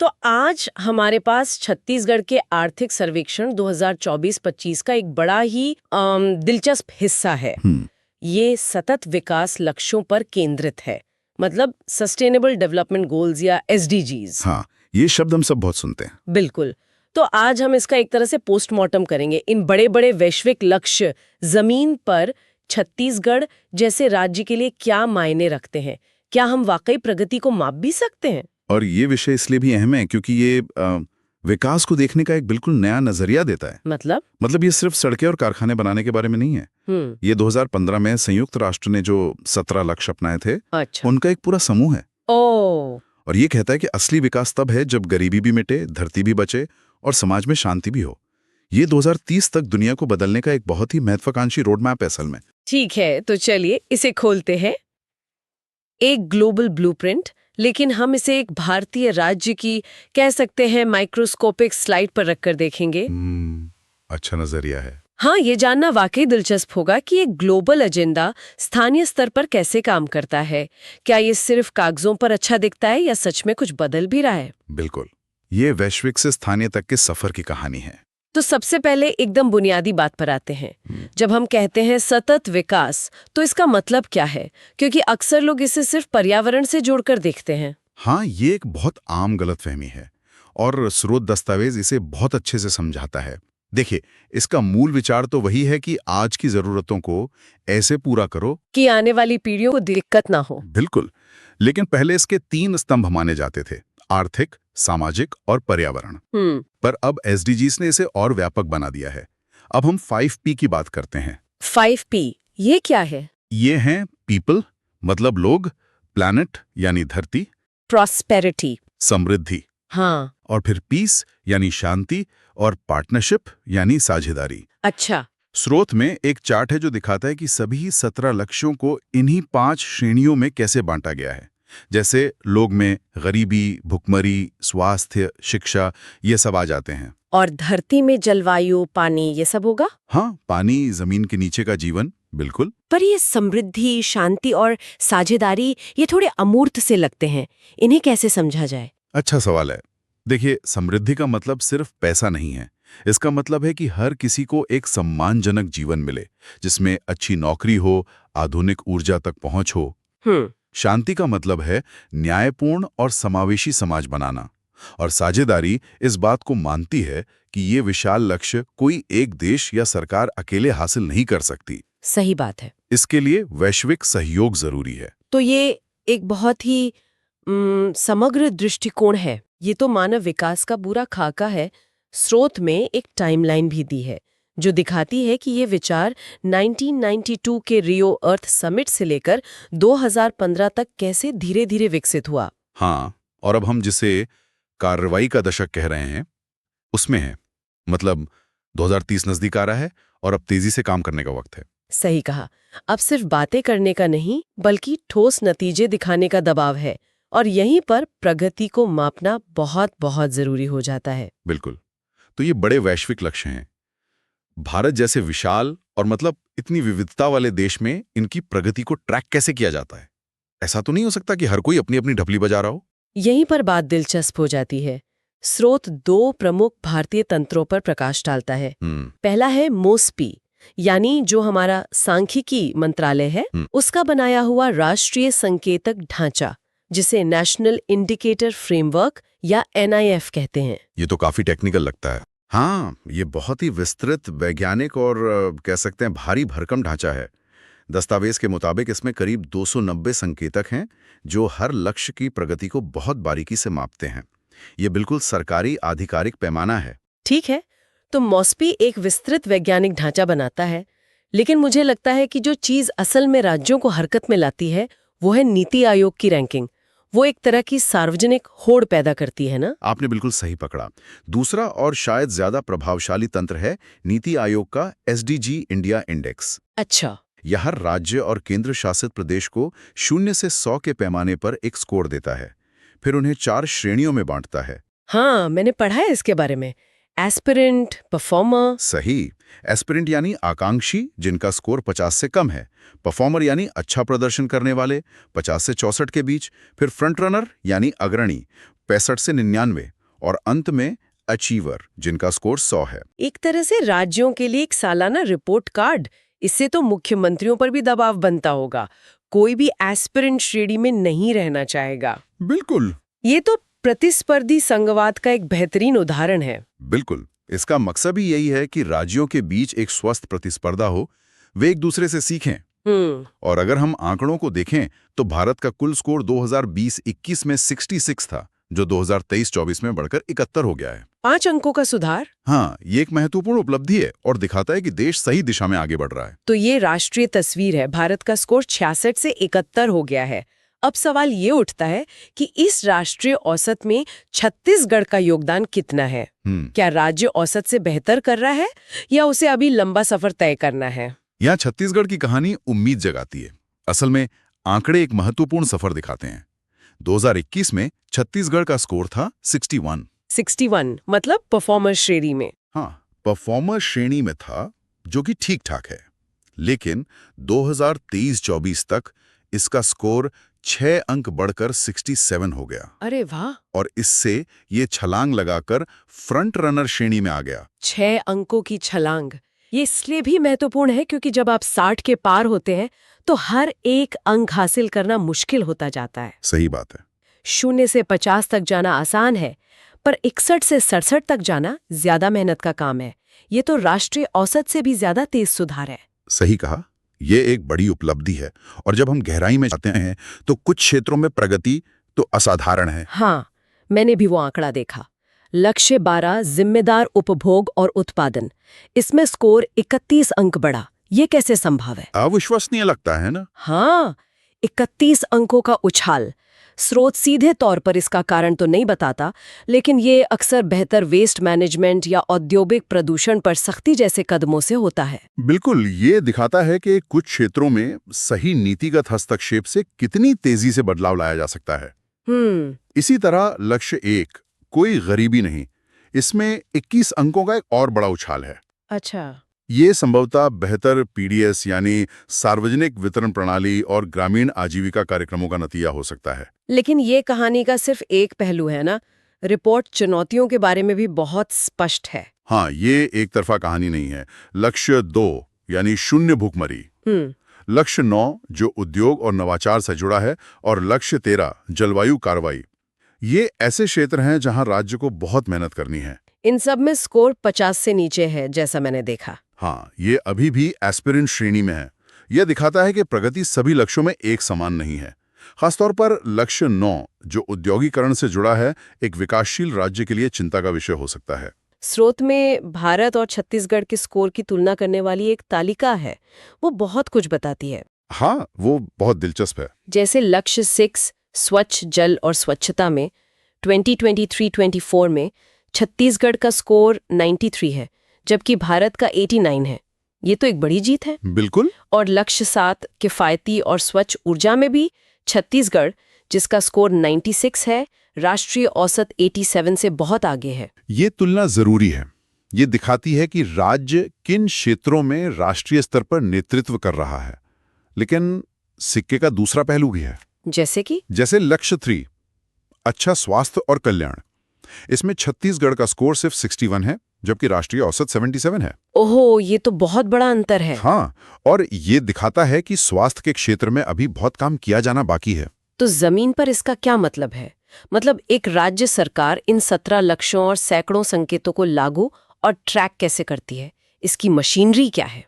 तो आज हमारे पास छत्तीसगढ़ के आर्थिक सर्वेक्षण 2024-25 का एक बड़ा ही दिलचस्प हिस्सा है। ये सतत विकास लक्ष्यों पर केंद्रित है, मतलब सस्टेनेबल डेवलपमेंट गोल्स या एसडीजीज। हाँ, ये शब्द हम सब बहुत सुनते हैं। बिल्कुल। तो आज हम इसका एक तरह से पोस्टमार्टम करेंगे। इन बड़े बड़े वैश्विक लक्ष्य जमीन पर छत्तीसगढ़ जैसे राज्य के लिए क्या मायने रखते हैं? क्या हम वाकई प्रगति को माप भी सकते हैं? और ये विषय इसलिए भी अहम है क्योंकि ये विकास को देखने का एक बिल्कुल नया नजरिया देता है। मतलब ये सिर्फ सड़कें और कारखाने बनाने के बारे में नहीं है। ये 2015 में संयुक्त राष्ट्र ने जो 17 लक्ष्य अपनाए थे, अच्छा। उनका एक पूरा समूह है। और ये कहता है कि असली विकास तब है जब गरीबी भी मिटे, धरती भी बचे और समाज में शांति भी हो। ये 2030 तक दुनिया को बदलने का एक बहुत ही महत्वाकांक्षी रोड मैप है असल में। ठीक है, तो चलिए इसे खोलते हैं। एक ग्लोबल ब्लूप्रिंट, लेकिन हम इसे एक भारतीय राज्य की कह सकते हैं माइक्रोस्कोपिक स्लाइड पर रखकर देखेंगे। अच्छा नजरिया है। हाँ, ये जानना वाकई दिलचस्प होगा कि एक ग्लोबल एजेंडा स्थानीय स्तर पर कैसे काम करता है। क्या ये सिर्फ कागजों पर अच्छा दिखता है या सच में कुछ बदल भी रहा है? बिल्कुल, ये वैश्विक से स्थानीय तक के सफर की कहानी है। तो सबसे पहले एकदम बुनियादी बात पर आते हैं। जब हम कहते हैं सतत विकास, तो इसका मतलब क्या है? क्योंकि अक्सर लोग इसे सिर्फ पर्यावरण से जोड़कर देखते हैं। हाँ, ये एक बहुत आम गलतफहमी है और स्रोत दस्तावेज इसे बहुत अच्छे से समझाता है। देखिए, इसका मूल विचार तो वही है कि आज की जरूरतों को ऐसे पूरा करो कि आने वाली पीढ़ियों को दिक्कत ना हो। बिल्कुल, लेकिन पहले इसके 3 स्तंभ माने जाते थे: आर्थिक, सामाजिक और पर्यावरण। पर अब एसडीजीज ने इसे और व्यापक बना दिया है। अब हम 5P की बात करते हैं। 5P, ये क्या है? ये हैं पीपल, मतलब लोग; प्लैनेट यानी धरती; प्रॉस्पेरिटी, समृद्धि; हाँ, और फिर पीस यानी शांति; और पार्टनरशिप यानी साझेदारी। अच्छा। स्रोत में एक चार्ट है जो दिखाता है कि सभी 17 लक्ष्यों को इन्हीं 5 श्रेणियों में कैसे बांटा गया है। जैसे लोग में गरीबी, भुखमरी, स्वास्थ्य, शिक्षा, ये सब आ जाते हैं। और धरती में जलवायु, पानी, ये सब होगा? हाँ, पानी, जमीन के नीचे का जीवन, बिल्कुल। पर ये समृद्धि, शांति और साझेदारी, ये थोड़े अमूर्त से लगते हैं। इन्हें कैसे समझा जाए? अच्छा सवाल है। देखिए, समृद्धि का मतलब सिर्फ पैसा नहीं है। इसका मतलब है कि हर किसी को एक सम्मानजनक जीवन मिले, जिसमें अच्छी नौकरी हो, आधुनिक ऊर्जा तक पहुंच हो। शांति का मतलब है न्यायपूर्ण और समावेशी समाज बनाना। और साझेदारी इस बात को मानती है कि ये विशाल लक्ष्य कोई एक देश या सरकार अकेले हासिल नहीं कर सकती। सही बात है। इसके लिए वैश्विक सहयोग जरूरी है। तो ये एक बहुत ही समग्र दृष्टिकोण है। ये तो मानव विकास का पूरा खाका है। स्रोत में एक टाइमलाइन भी दी है जो दिखाती है कि ये विचार 1992 के रियो अर्थ समिट से लेकर 2015 तक कैसे धीरे धीरे विकसित हुआ। हाँ, और अब हम जिसे कार्रवाई का दशक कह रहे हैं, उसमें है। मतलब 2030 नजदीक आ रहा है और अब तेजी से काम करने का वक्त है। सही कहा। अब सिर्फ बातें करने का नहीं, बल्कि ठोस नतीजे दिखाने का दबाव है। और यहीं पर प्रगति को मापना बहुत बहुत जरूरी हो जाता है। बिल्कुल। तो ये बड़े वैश्विक लक्ष्य हैं। भारत जैसे विशाल और मतलब इतनी विविधता वाले देश में इनकी प्रगति को ट्रैक कैसे किया जाता है? ऐसा तो नहीं हो सकता कि हर कोई अपनी अपनी ढपली बजा रहा हो। यहीं पर बात दिलचस्प हो जाती है। स्रोत 2 प्रमुख भारतीय तंत्रों पर प्रकाश डालता है। पहला है मोस्पी, यानी जो हमारा सांख्यिकी मंत्रालय है, उसका बनाया हुआ राष्ट्रीय संकेतक ढांचा, जिसे नेशनल इंडिकेटर फ्रेमवर्क या NIF कहते हैं। ये तो काफी टेक्निकल लगता है। हाँ, ये बहुत ही विस्तृत, वैज्ञानिक और कह सकते हैं भारी भरकम ढांचा है। दस्तावेज के मुताबिक इसमें करीब 290 संकेतक हैं जो हर लक्ष्य की प्रगति को बहुत बारीकी से मापते हैं। ये बिल्कुल सरकारी आधिकारिक पैमाना है। ठीक है, तो मॉस्पी एक विस्तृत वैज्ञानिक ढांचा बनाता है, लेकिन मुझे लगता है कि जो चीज असल में राज्यों को हरकत में लाती है वो है नीति आयोग की रैंकिंग। वो एक तरह की सार्वजनिक होड़ पैदा करती है ना? आपने बिल्कुल सही पकड़ा। दूसरा और शायद ज्यादा प्रभावशाली तंत्र है नीति आयोग का SDG इंडिया इंडेक्स। अच्छा। यह हर राज्य और केंद्र शासित प्रदेश को 0 से 100 के पैमाने पर एक स्कोर देता है, फिर उन्हें 4 श्रेणियों में बांटता है। हाँ, मैंने पढ़ा है इसके बारे में। Aspirant, performer. सही। एस्पिरेंट यानी आकांक्षी, जिनका स्कोर 50 से कम है। परफॉर्मर यानी अच्छा प्रदर्शन करने वाले, 50 से 64 के बीच। फिर फ्रंट रनर यानी अग्रणी, 65 से 99। और अंत में अचीवर, जिनका स्कोर 100 है। एक तरह से राज्यों के लिए एक सालाना रिपोर्ट कार्ड। इससे तो मुख्यमंत्रियों पर भी दबाव बनता होगा, कोई भी एस्पिरेंट श्रेणी में नहीं रहना चाहेगा। बिल्कुल। ये तो प्रतिस्पर्धी संघवाद का एक बेहतरीन उदाहरण है। बिल्कुल, इसका मकसद भी यही है कि राज्यों के बीच एक स्वस्थ प्रतिस्पर्धा हो, वे एक दूसरे से सीखें। और अगर हम आंकड़ों को देखें तो भारत का कुल स्कोर 2020-21 में 66 था, जो 2023-24 में बढ़कर 71 हो गया है। 5 अंकों का सुधार। हाँ, ये एक महत्वपूर्ण उपलब्धि है और दिखाता है कि देश सही दिशा में आगे बढ़ रहा है। तो ये राष्ट्रीय तस्वीर है, भारत का स्कोर 66 से 71 हो गया है। अब सवाल ये उठता है कि इस राष्ट्रीय औसत में छत्तीसगढ़ का योगदान कितना है? क्या राज्य औसत से बेहतर कर रहा है या उसे अभी लंबा सफर तय करना है? यहाँ छत्तीसगढ़ की कहानी उम्मीद जगाती है। असल में आंकड़े एक महत्वपूर्ण सफर दिखाते हैं। 2021 में छत्तीसगढ़ का स्कोर था 61 मतलब परफॉर्मर श्रेणी में। हाँ, परफॉर्मर श्रेणी में था, जो कि ठीक ठाक है। लेकिन 2023-24 तक इसका स्कोर 6 अंक बढ़कर 67 हो गया। अरे वाह! और इससे ये छलांग लगाकर फ्रंट रनर श्रेणी में आ गया। 6 अंकों की छलांग। ये इसलिए भी महत्वपूर्ण है क्योंकि जब आप 60 के पार होते हैं तो हर एक अंक हासिल करना मुश्किल होता जाता है। सही बात है। 0 से 50 तक जाना आसान है, पर 61 से 67 तक जाना ज्यादा मेहनत का काम है। ये तो राष्ट्रीय औसत से भी ज्यादा तेज सुधार है। सही कहा, ये एक बड़ी उपलब्धि है। और जब हम गहराई में जाते हैं तो कुछ क्षेत्रों में प्रगति तो असाधारण है। हाँ, मैंने भी वो आंकड़ा देखा। लक्ष्य 12 जिम्मेदार उपभोग और उत्पादन, इसमें स्कोर 31 अंक बढ़ा। ये कैसे संभव है? अविश्वसनीय लगता है ना? हाँ, 31 अंकों का उछाल। स्रोत सीधे तौर पर इसका कारण तो नहीं बताता, लेकिन ये अक्सर बेहतर वेस्ट मैनेजमेंट या औद्योगिक प्रदूषण पर सख्ती जैसे कदमों से होता है। बिल्कुल, ये दिखाता है कि कुछ क्षेत्रों में सही नीतिगत हस्तक्षेप से कितनी तेजी से बदलाव लाया जा सकता है। इसी तरह लक्ष्य 1 कोई गरीबी नहीं, इसमें 21 अंकों का एक और बड़ा उछाल है। अच्छा। ये संभवतः बेहतर पीडीएस यानी सार्वजनिक वितरण प्रणाली और ग्रामीण आजीविका कार्यक्रमों का नतीजा हो सकता है। लेकिन ये कहानी का सिर्फ एक पहलू है ना? रिपोर्ट चुनौतियों के बारे में भी बहुत स्पष्ट है। हाँ, ये एक तरफा कहानी नहीं है। लक्ष्य 2 यानी शून्य भूखमरी, लक्ष्य 9 जो उद्योग और नवाचार से जुड़ा है, और लक्ष्य 13 जलवायु कार्रवाई, ये ऐसे क्षेत्र हैं जहां राज्य को बहुत मेहनत करनी है। इन सब में स्कोर 50 से नीचे है, जैसा मैंने देखा। हाँ, ये अभी भी एस्पिरेंट श्रेणी में है। यह दिखाता है कि प्रगति सभी लक्ष्यों में एक समान नहीं है। खासतौर पर लक्ष्य 9 जो औद्योगिकरण से जुड़ा है, एक विकासशील राज्य के लिए चिंता का विषय हो सकता है। स्रोत में भारत और छत्तीसगढ़ के स्कोर की तुलना करने वाली एक तालिका है, वो बहुत कुछ बताती है। हाँ, वो बहुत दिलचस्प है। जैसे लक्ष्य 6 स्वच्छ जल और स्वच्छता में 2023-24 में छत्तीसगढ़ का स्कोर 93 है, जबकि भारत का 89 है। ये तो एक बड़ी जीत है। बिल्कुल। और लक्ष्य 7 किफायती और स्वच्छ ऊर्जा में भी छत्तीसगढ़, जिसका स्कोर 96 है, राष्ट्रीय औसत 87 से बहुत आगे है। ये तुलना जरूरी है। ये दिखाती है कि राज्य किन क्षेत्रों में राष्ट्रीय स्तर पर नेतृत्व कर रहा है। लेकिन सिक्के का दूसरा पहलू भी है। जैसे लक्ष्य 3 अच्छा स्वास्थ्य और कल्याण, इसमें छत्तीसगढ़ का स्कोर सिर्फ 61 है, जबकि राष्ट्रीय औसत 77 है। ओहो, ये तो बहुत बड़ा अंतर है। हाँ, और ये दिखाता है कि स्वास्थ्य के क्षेत्र में अभी बहुत काम किया जाना बाकी है। तो जमीन पर इसका क्या मतलब है? मतलब एक राज्य सरकार इन 17 लक्ष्यों और सैकड़ों संकेतों को लागू और ट्रैक कैसे करती है? इसकी मशीनरी क्या है?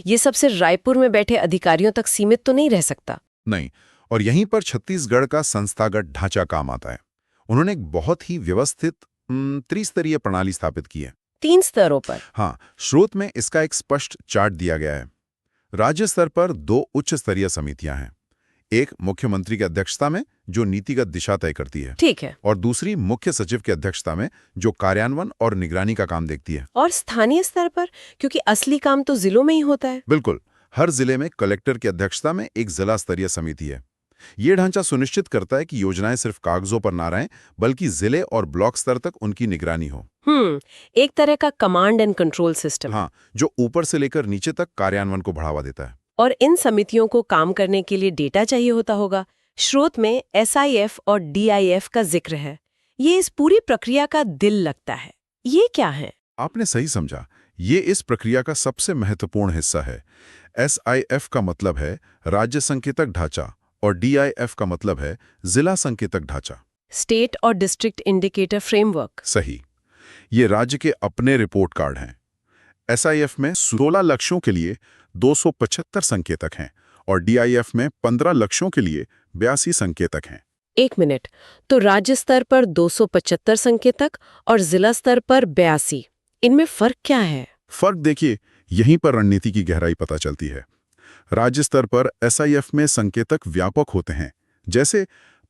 ये सब सिर्फ रायपुर में बैठे अधिकारियों तक सीमित तो नहीं रह सकता। नहीं, और यहीं पर छत्तीसगढ़ का संस्थागत ढांचा काम आता है। उन्होंने एक बहुत ही व्यवस्थित त्रिस्तरीय प्रणाली स्थापित की है। 3 स्तरों पर? हाँ, स्रोत में इसका एक स्पष्ट चार्ट दिया गया है। राज्य स्तर पर 2 उच्च स्तरीय समितियां हैं, एक मुख्यमंत्री की अध्यक्षता में जो नीतिगत दिशा तय करती है, ठीक है, और दूसरी मुख्य सचिव की अध्यक्षता में जो कार्यान्वयन और निगरानी का काम देखती है। और स्थानीय स्तर पर, क्योंकि असली काम तो जिलों में ही होता है। बिल्कुल, हर जिले में कलेक्टर की अध्यक्षता में एक जिला स्तरीय समिति है। ये ढांचा सुनिश्चित करता है कि योजनाएं सिर्फ कागजों पर ना रहें, बल्कि जिले और ब्लॉक स्तर तक उनकी निगरानी हो। एक तरह का कमांड एंड कंट्रोल सिस्टम। हाँ, जो ऊपर से लेकर नीचे तक कार्यान्वयन को बढ़ावा देता है। और इन समितियों को काम करने के लिए डेटा चाहिए होता होगा। स्रोत में SIF और DIF का जिक्र है। ये इस पूरी प्रक्रिया का दिल लगता है। ये क्या है? आपने सही समझा, ये इस प्रक्रिया का सबसे महत्वपूर्ण हिस्सा है। SIF का मतलब है राज्य संकेतक ढांचा और DIF का मतलब है जिला संकेतक ढांचा। स्टेट और डिस्ट्रिक्ट इंडिकेटर फ्रेमवर्क। सही। ये राज्य के अपने रिपोर्ट कार्ड हैं। SIF में 16 लक्ष्यों के लिए 275 संकेतक हैं और DIF में 15 लक्ष्यों के लिए 82 संकेतक हैं। एक मिनट, तो राज्य स्तर पर 275 संकेतक और जिला स्तर पर 82, इनमें फर्क क्या है? फर्क देखिए, यहीं पर रणनीति की गहराई पता चलती है। राज्य स्तर पर SIF में संकेतक व्यापक होते हैं, जैसे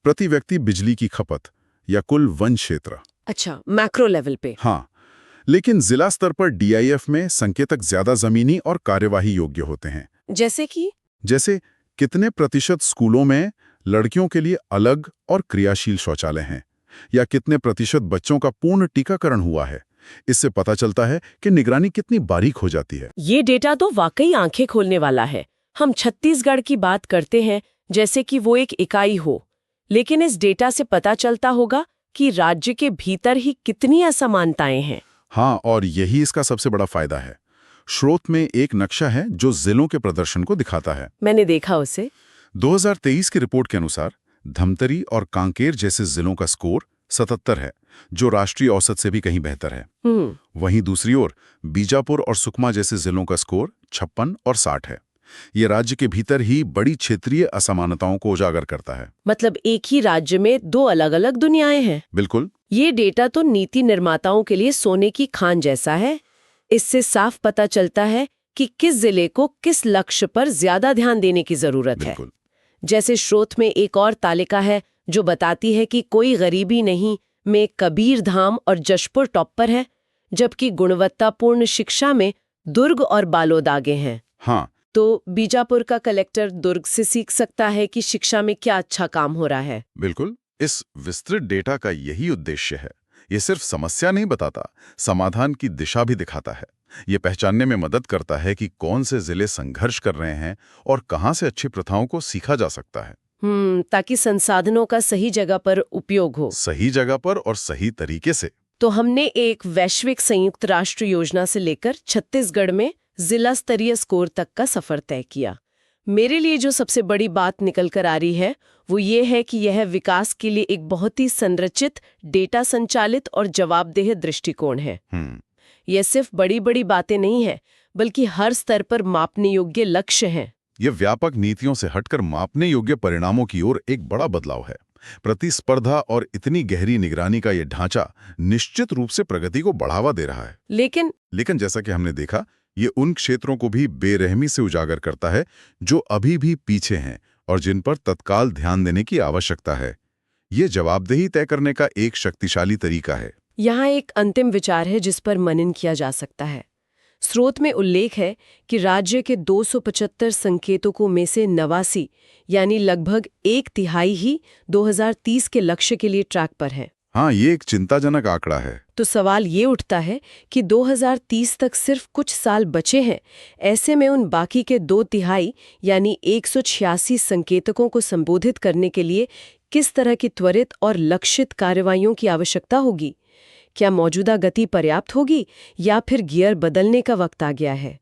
प्रति व्यक्ति बिजली की खपत या कुल वन क्षेत्र। अच्छा, मैक्रो लेवल पे। हाँ, लेकिन जिला स्तर पर DIF में संकेतक ज्यादा जमीनी और कार्यवाही योग्य होते हैं। जैसे कितने प्रतिशत स्कूलों में लड़कियों के लिए अलग और क्रियाशील शौचालय हैं, या कितने प्रतिशत बच्चों का पूर्ण टीकाकरण हुआ है। इससे पता चलता है कि निगरानी कितनी बारीक हो जाती है। ये डेटा तो वाकई आंखें खोलने वाला है। हम छत्तीसगढ़ की बात करते हैं जैसे कि वो एक इकाई हो, लेकिन इस डेटा से पता चलता होगा कि राज्य के भीतर ही कितनी असमानताएं हैं। हाँ, और यही इसका सबसे बड़ा फायदा है। स्रोत में एक नक्शा है जो जिलों के प्रदर्शन को दिखाता है। मैंने देखा उसे। 2023 की रिपोर्ट के अनुसार धमतरी और कांकेर जैसे जिलों का स्कोर 77 है, जो राष्ट्रीय औसत से भी कहीं बेहतर है। वहीं दूसरी ओर बीजापुर और सुकमा जैसे जिलों का स्कोर 56 और 60 है। ये राज्य के भीतर ही बड़ी क्षेत्रीय असमानताओं को उजागर करता है। मतलब एक ही राज्य में दो अलग अलग दुनियाएं हैं। बिल्कुल। ये डेटा तो नीति निर्माताओं के लिए सोने की खान जैसा है। इससे साफ पता चलता है कि किस जिले को किस लक्ष्य पर ज्यादा ध्यान देने की जरूरत है। जैसे स्रोत में एक और तालिका है जो बताती है कि कोई गरीबी नहीं में कबीर धाम और जशपुर टॉप पर है, जबकि गुणवत्तापूर्ण शिक्षा में दुर्ग और बालोद आगे हैं। हाँ, तो बीजापुर का कलेक्टर दुर्ग से सीख सकता है कि शिक्षा में क्या अच्छा काम हो रहा है। बिल्कुल। इस विस्तृत डेटा का यही उद्देश्य है। ये सिर्फ समस्या नहीं बताता, समाधान की दिशा भी दिखाता है। ये पहचानने में मदद करता है कि कौन से जिले संघर्ष कर रहे हैं और कहां से अच्छी प्रथाओं को सीखा जा सकता है। ताकि संसाधनों का सही जगह पर उपयोग हो। सही जगह पर और सही तरीके से। तो हमने एक वैश्विक संयुक्त राष्ट्र योजना से लेकर छत्तीसगढ़ में जिला स्तरीय स्कोर तक का सफर तय किया। मेरे लिए जो सबसे बड़ी बात निकल कर आ रही है वो ये है कि यह विकास के लिए एक बहुत ही संरचित, डेटा संचालित और जवाबदेह दृष्टिकोण है। यह सिर्फ बड़ी बड़ी बातें नहीं है, बल्कि हर स्तर पर मापने योग्य लक्ष्य हैं। ये व्यापक नीतियों से हटकर मापने योग्य परिणामों की ओर एक बड़ा बदलाव है। प्रतिस्पर्धा और इतनी गहरी निगरानी का ये ढांचा निश्चित रूप से प्रगति को बढ़ावा दे रहा है। लेकिन जैसा कि हमने देखा, ये उन क्षेत्रों को भी बेरहमी से उजागर करता है जो अभी भी पीछे हैं और जिन पर तत्काल ध्यान देने की आवश्यकता है। ये जवाबदेही तय करने का एक शक्तिशाली तरीका है। यहाँ एक अंतिम विचार है जिस पर मनन किया जा सकता है। स्रोत में उल्लेख है कि राज्य के 275 संकेतकों में से 89 यानी लगभग 1/3 ही 2030 के लक्ष्य के लिए ट्रैक पर है। हाँ, ये एक चिंताजनक आंकड़ा है। तो सवाल ये उठता है कि 2030 तक सिर्फ कुछ साल बचे हैं। ऐसे में उन बाकी के 2/3 यानी 186 संकेतकों को संबोधित करने के लिए किस तरह की त्वरित और लक्षित कार्रवाइयों की आवश्यकता होगी? क्या मौजूदा गति पर्याप्त होगी या फिर गियर बदलने का वक्त आ गया है?